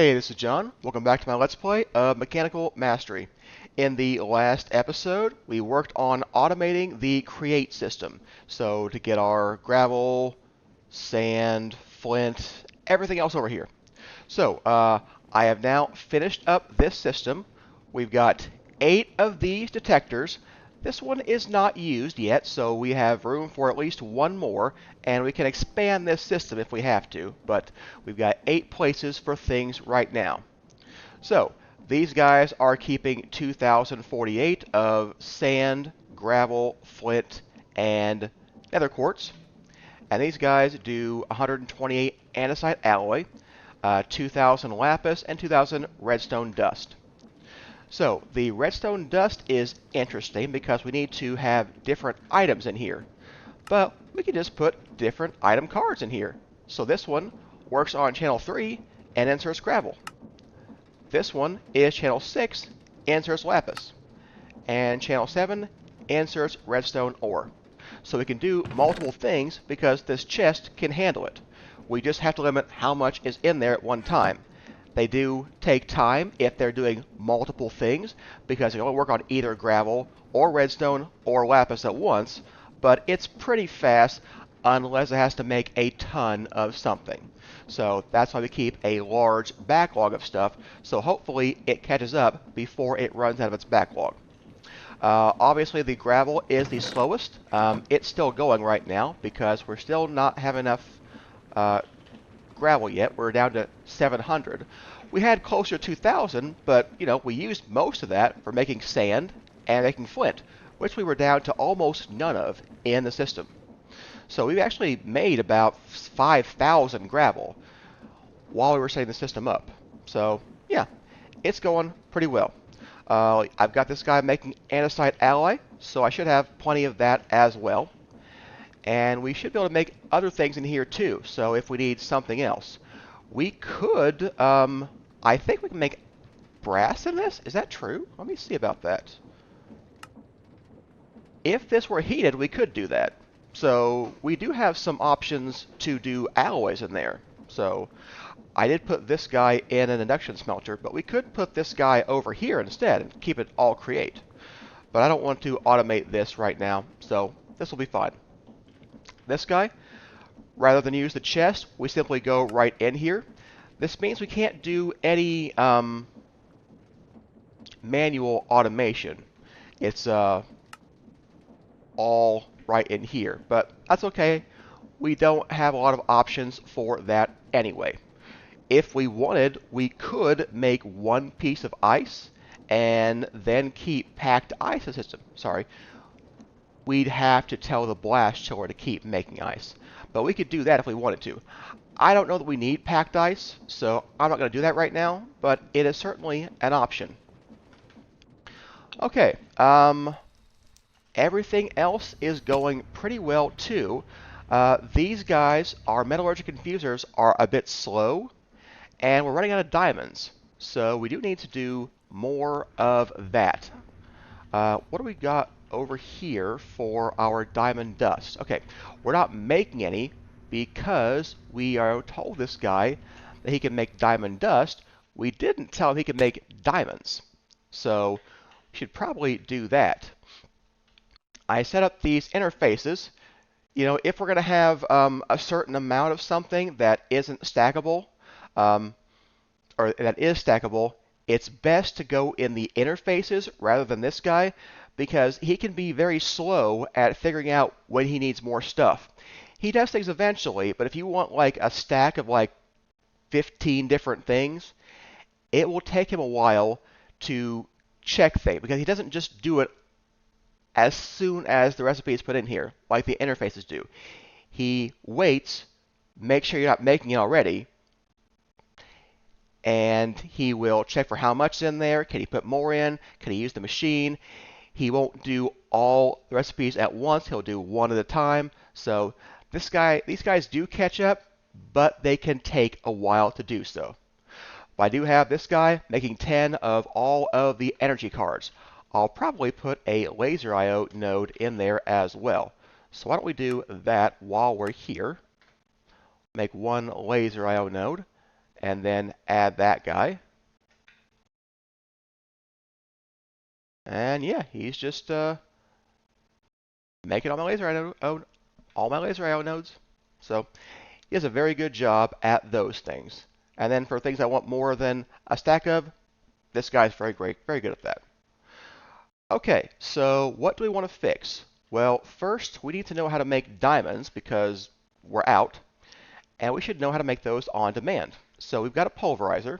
Hey, this is John. Welcome back to my Let's Play of Mechanical Mastery. In the last episode, we worked on automating the create system. So to get our gravel, sand, flint, everything else over here. So I have now finished up this system. We've got 8 of these detectors. This one is not used yet, so we have room for at least one more, and we can expand this system if we have to, but we've got 8 places for things right now. So these guys are keeping 2048 of sand, gravel, flint, and nether quartz. And these guys do 128 andesite alloy, 2000 lapis, and 2000 redstone dust. So the redstone dust is interesting because we need to have different items in here. But we can just put different item cards in here. So this one works on channel 3 and inserts gravel. This one is channel 6, inserts lapis. And channel 7 inserts redstone ore. So we can do multiple things because this chest can handle it. We just have to limit how much is in there at one time. They do take time if they're doing multiple things because they only work on either gravel or redstone or lapis at once, but it's pretty fast unless it has to make a ton of something. So that's why we keep a large backlog of stuff, so hopefully it catches up before it runs out of its backlog. Obviously the gravel is the slowest. It's still going right now because we're still not having enough gravel yet. We're down to 700. We had closer to 2,000, but we used most of that for making sand and making flint, which we were down to almost none of in the system. So we've actually made about 5,000 gravel while we were setting the system up. So yeah, it's going pretty well. I've got this guy making andesite alloy, so I should have plenty of that as well. And we should be able to make other things in here too, so if we need something else. We could, I think we can make brass in this? Is that true? Let me see about that. If this were heated, we could do that. So we do have some options to do alloys in there. So I did put this guy in an induction smelter, but we could put this guy over here instead and keep it all create. But I don't want to automate this right now, so this will be fine. This guy, rather than use the chest, we simply go right in here. This means we can't do any manual automation. It's all right in here, but that's okay. We don't have a lot of options for that anyway. If we wanted, we could make one piece of ice and then keep packed ice in the system. Sorry. We'd have to tell the blast chiller to keep making ice. But we could do that if we wanted to. I don't know that we need packed ice, so I'm not going to do that right now, but it is certainly an option. Okay, everything else is going pretty well too. These guys, our metallurgic infusers, are a bit slow, and we're running out of diamonds. So we do need to do more of that. What do we got over here for our diamond dust? Okay, we're not making any because we are told this guy that he can make diamond dust. We didn't tell him he could make diamonds. So we should probably do that. I set up these interfaces. If we're going to have a certain amount of something that isn't stackable, or that is stackable, it's best to go in the interfaces rather than this guy because he can be very slow at figuring out when he needs more stuff. He does things eventually, but if you want like a stack of like 15 different things, it will take him a while to check things because he doesn't just do it as soon as the recipe is put in here like the interfaces do. He waits, makes sure you're not making it already, and he will check for how much is in there. Can he put more in? Can he use the machine? He won't do all the recipes at once. He'll do one at a time. So these guys do catch up, but they can take a while to do so. But I do have this guy making 10 of all of the energy cards. I'll probably put a laser IO node in there as well. So why don't we do that while we're here. Make one laser IO node. and then add that guy. And yeah, he's just making all my laser IO nodes. So he does a very good job at those things. And then for things I want more than a stack of, this guy's very great, very good at that. Okay, so what do we want to fix? Well, first we need to know how to make diamonds because we're out, and we should know how to make those on demand. So we've got a pulverizer.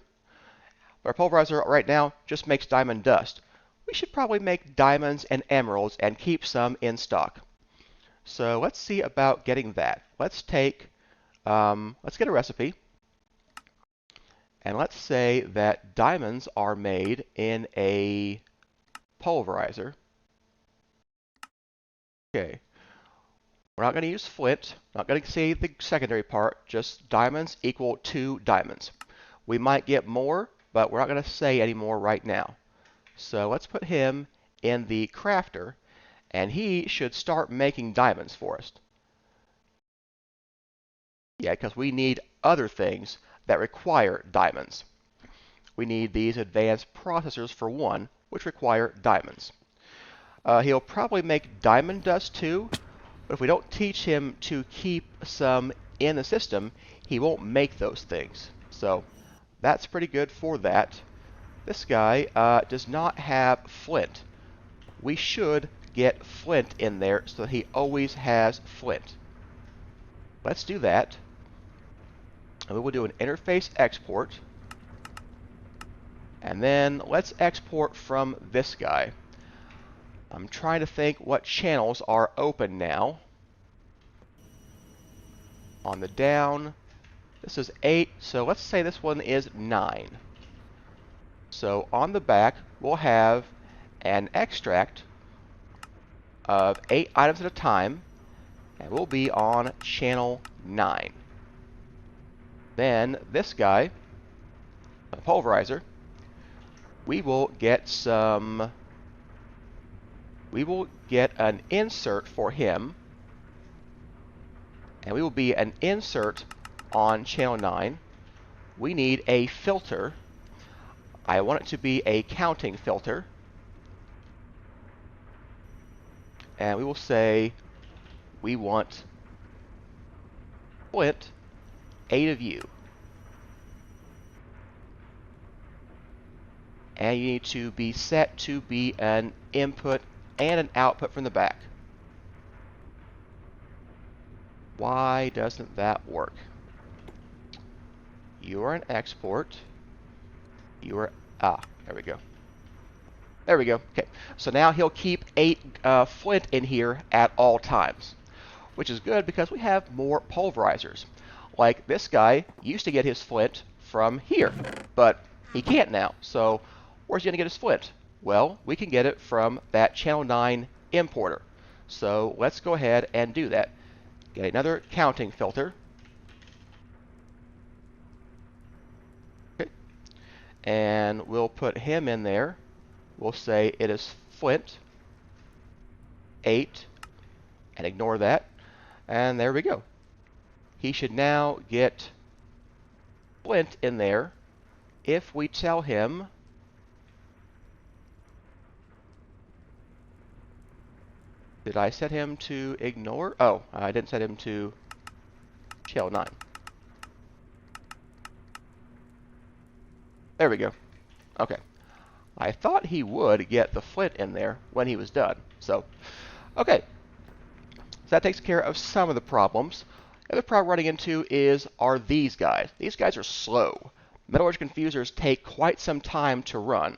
Our pulverizer right now just makes diamond dust. We should probably make diamonds and emeralds and keep some in stock. So let's see about getting that. Let's get a recipe, and let's say that diamonds are made in a pulverizer. Okay, we're not going to use flint, not going to say the secondary part, just diamonds equal 2 diamonds. We might get more, but we're not going to say any more right now. So let's put him in the crafter, and he should start making diamonds for us. Yeah, because we need other things that require diamonds. We need these advanced processors for one, which require diamonds. He'll probably make diamond dust too, but if we don't teach him to keep some in the system, he won't make those things. So that's pretty good for that. This guy does not have flint. We should get flint in there so that he always has flint. Let's do that. And we will do an interface export. And then let's export from this guy. I'm trying to think what channels are open now. On the down, this is 8, so let's say this one is 9. So on the back, we'll have an extract of 8 items at a time, and we'll be on channel 9. Then this guy, the pulverizer, we will get an insert for him, and we will be an insert on channel 9. We need a filter. I want it to be a counting filter. And we will say we want flint 8 of you. And you need to be set to be an input and an output from the back. Why doesn't that work? You are an export. You are, there we go. There we go. Okay, so now he'll keep 8 flint in here at all times, which is good because we have more pulverizers. Like this guy used to get his flint from here, but he can't now. So where's he going to get his flint? Well, we can get it from that channel 9 importer. So let's go ahead and do that. Get another counting filter. Okay. And we'll put him in there. We'll say it is flint 8 and ignore that. And there we go. He should now get flint in there if we tell him did I set him to ignore? Oh, I didn't set him to channel 9. There we go. Okay. I thought he would get the flint in there when he was done. So, okay. So that takes care of some of the problems. The other problem we're running into are these guys. These guys are slow. Metallurgic confusers take quite some time to run.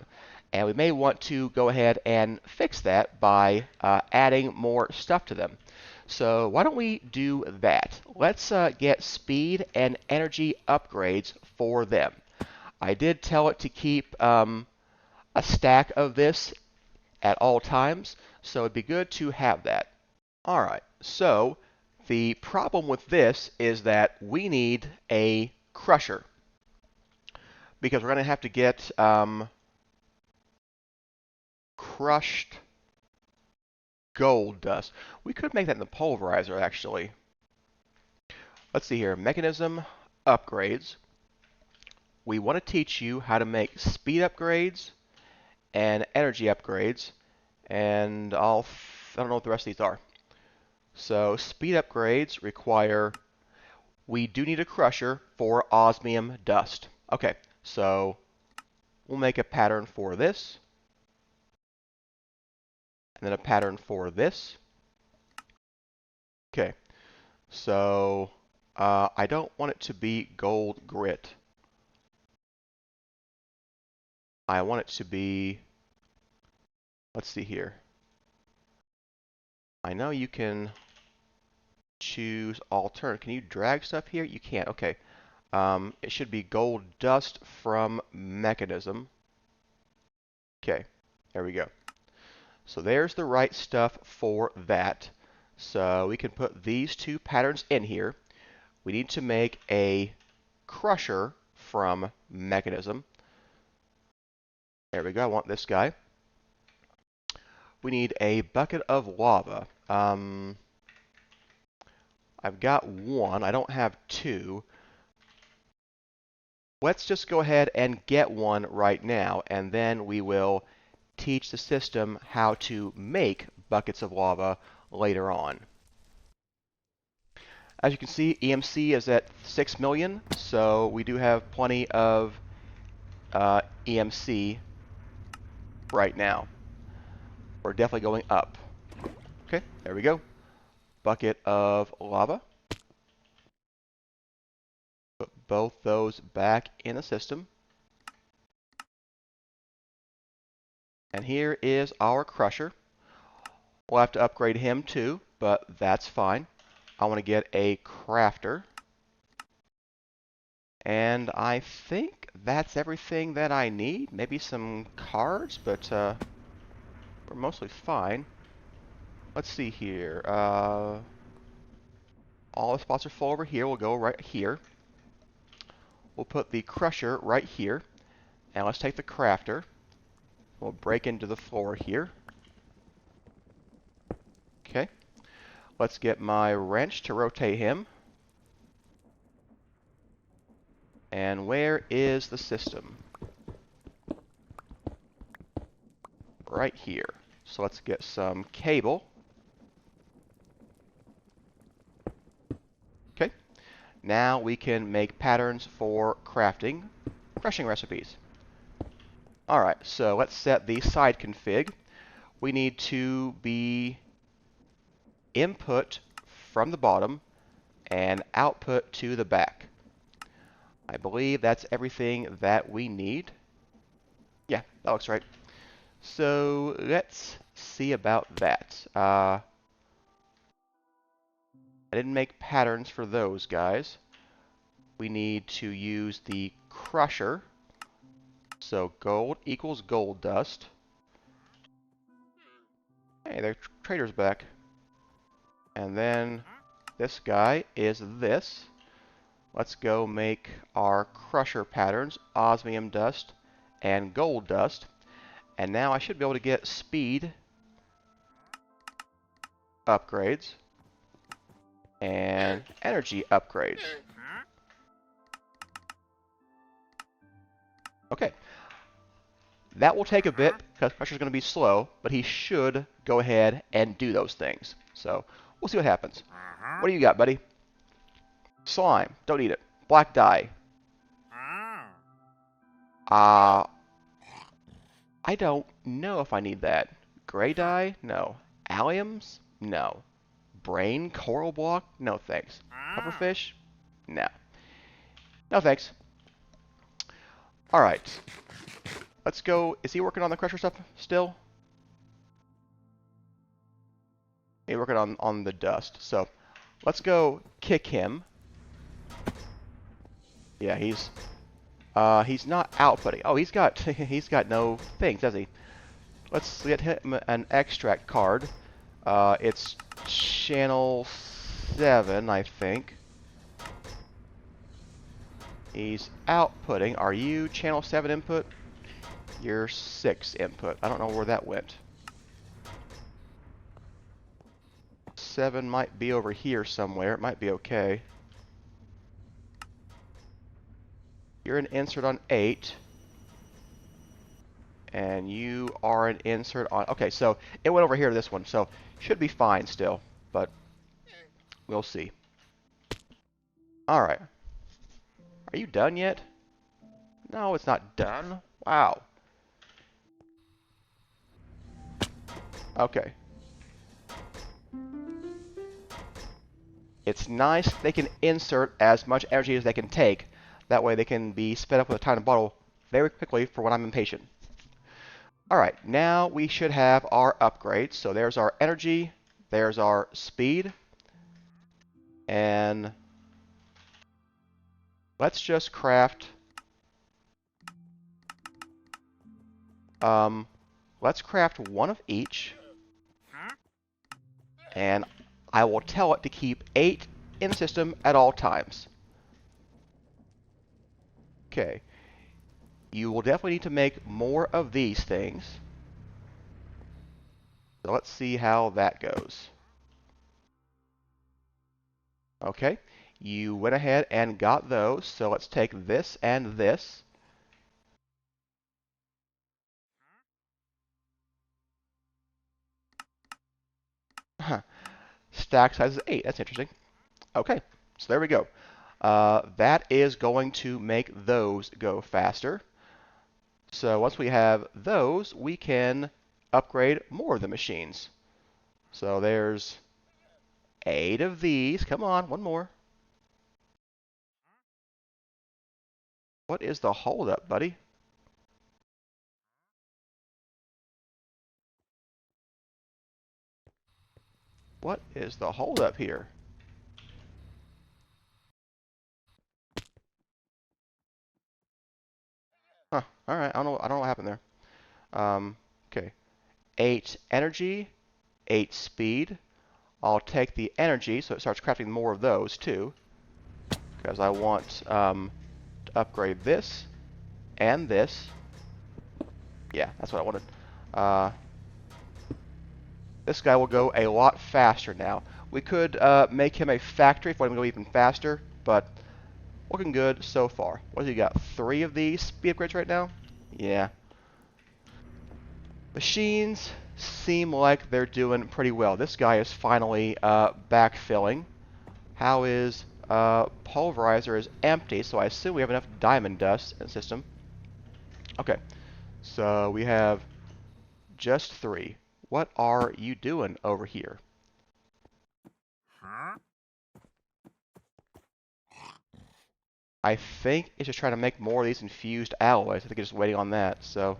And we may want to go ahead and fix that by adding more stuff to them. So why don't we do that? Let's get speed and energy upgrades for them. I did tell it to keep a stack of this at all times, so it'd be good to have that. Alright, so the problem with this is that we need a crusher, because we're going to have to get crushed gold dust. We could make that in the pulverizer, actually. Let's see here. Mechanism upgrades. we want to teach you how to make speed upgrades and energy upgrades, and I don't know what the rest of these are. So speed upgrades require, we do need a crusher for osmium dust. Okay, so we'll make a pattern for this, and then a pattern for this. Okay, so I don't want it to be gold grit. I want it to be, let's see here. I know you can choose alternate. Can you drag stuff here? You can't. Okay. It should be gold dust from mechanism. Okay. There we go. So there's the right stuff for that. So we can put these two patterns in here. We need to make a crusher from mechanism. There we go. I want this guy. We need a bucket of lava. I've got one. I don't have two. Let's just go ahead and get one right now, and then we will teach the system how to make buckets of lava later on. As you can see, EMC is at 6 million, so we do have plenty of EMC right now. We're definitely going up. Okay, there we go. Bucket of lava. Put both those back in the system. And here is our crusher. We'll have to upgrade him too, but that's fine. I want to get a crafter. And I think that's everything that I need. Maybe some cards, but we're mostly fine. Let's see here. All the spots are full over here. We'll go right here. We'll put the crusher right here. And let's take the crafter. We'll break into the floor here. Okay. Let's get my wrench to rotate him. And where is the system? Right here. So let's get some cable. Okay. Now we can make patterns for crafting crushing recipes. Alright, so let's set the side config. We need to be input from the bottom and output to the back. I believe that's everything that we need. Yeah, that looks right. So let's see about that. I didn't make patterns for those guys. We need to use the crusher. So gold equals gold dust. Hey, their trader's back. And then this guy is this. Let's go make our crusher patterns, osmium dust and gold dust. And now I should be able to get speed upgrades and energy upgrades. Okay. That will take a bit because Crusher's going to be slow, but he should go ahead and do those things. So we'll see what happens. What do you got, buddy? Slime. Don't eat it. Black dye. I don't know if I need that. Gray dye? No. Alliums? No. Brain? Coral block? No thanks. Pufferfish? No. No thanks. Alright. Let's go. Is he working on the crusher stuff still? He's working on the dust. So let's go kick him. Yeah, he's not outputting. Oh, he's got he's got no things, does he? Let's get him an extract card. It's channel 7, I think. He's outputting. Are you channel 7 input? You're 6 input. I don't know where that went. 7 might be over here somewhere. It might be okay. You're an insert on 8. And you are an insert on... Okay, so it went over here to this one, so should be fine still, but we'll see. Alright. Are you done yet? No, it's not done. Wow. Okay. It's nice they can insert as much energy as they can take. That way they can be sped up with a tiny bottle very quickly for when I'm impatient. Alright, now we should have our upgrades. So there's our energy, there's our speed, and let's just craft... let's craft one of each, and I will tell it to keep 8 in the system at all times. Okay. You will definitely need to make more of these things. So let's see how that goes. Okay. You went ahead and got those, so let's take this and this. Stack size is 8. That's interesting. Okay, so there we go. That is going to make those go faster. So once we have those, we can upgrade more of the machines. So there's 8 of these. Come on, one more. What is the holdup, buddy? What is the holdup here? Huh. All right. I don't know what happened there. Okay. 8 energy, 8 speed. I'll take the energy, so it starts crafting more of those too, because I want to upgrade this and this. Yeah, that's what I wanted. This guy will go a lot faster now. We could make him a factory if we want him to go even faster, but looking good so far. What do you got? 3 of these speed upgrades right now? Yeah. Machines seem like they're doing pretty well. This guy is finally backfilling. How is pulverizer is empty, so I assume we have enough diamond dust in the system. Okay, so we have just 3. What are you doing over here? I think it's just trying to make more of these infused alloys. I think it's just waiting on that, so...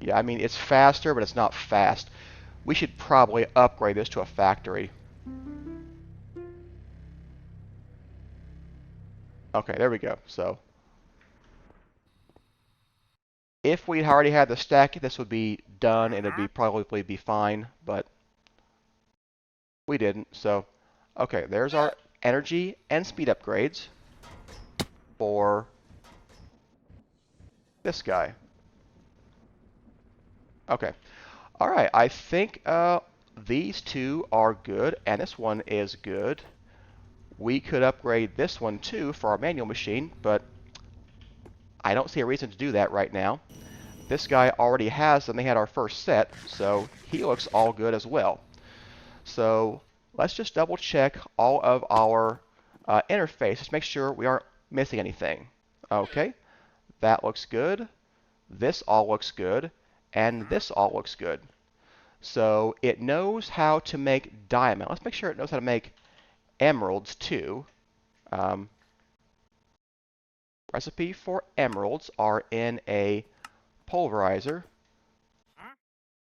Yeah, I mean, it's faster, but it's not fast. We should probably upgrade this to a factory. Okay, there we go. So, if we already had the stack, this would be done, and it'd be probably be fine, but we didn't. So, okay, there's our energy and speed upgrades for this guy. Okay. All right, I think these 2 are good, and this one is good. We could upgrade this one too for our manual machine, but I don't see a reason to do that right now. This guy already has them. They had our first set, so he looks all good as well. So let's just double check all of our interfaces, make sure we aren't missing anything. Okay, that looks good. This all looks good, and this all looks good. So it knows how to make diamond. Let's make sure it knows how to make emeralds too. Recipe for emeralds are in a pulverizer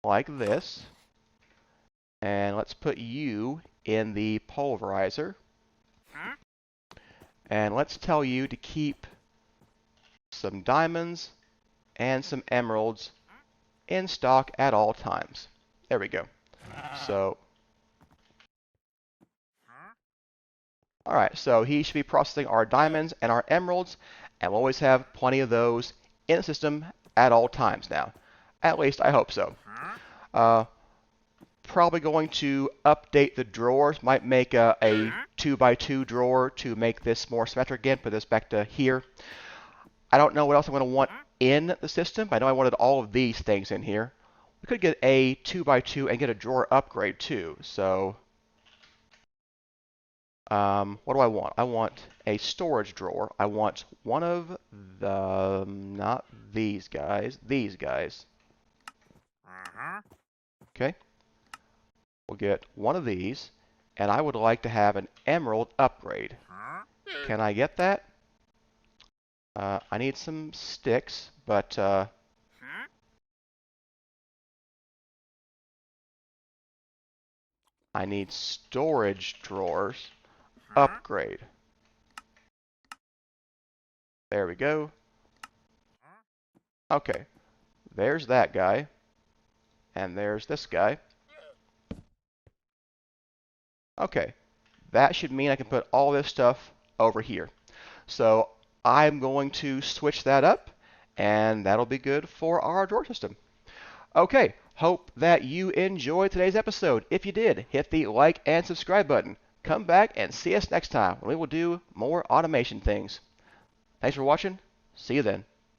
like this. And let's put you in the pulverizer. And let's tell you to keep some diamonds and some emeralds in stock at all times. There we go. So, alright, so he should be processing our diamonds and our emeralds, and we'll always have plenty of those in the system at all times now. At least, I hope so. probably going to update the drawers. Might make a 2x2 drawer to make this more symmetric again. Put this back to here. I don't know what else I'm going to want in the system. I know I wanted all of these things in here. We could get a 2x2 and get a drawer upgrade too. So what do I want? I want a storage drawer. I want one of the, not these guys, these guys. Okay. We'll get one of these, and I would like to have an emerald upgrade. Can I get that? I need some sticks, but I need storage drawers upgrade. There we go. Okay, there's that guy, and there's this guy. Okay, that should mean I can put all this stuff over here. So I'm going to switch that up, and that'll be good for our drawer system. Okay, hope that you enjoyed today's episode. If you did, hit the like and subscribe button. Come back and see us next time when we will do more automation things. Thanks for watching. See you then.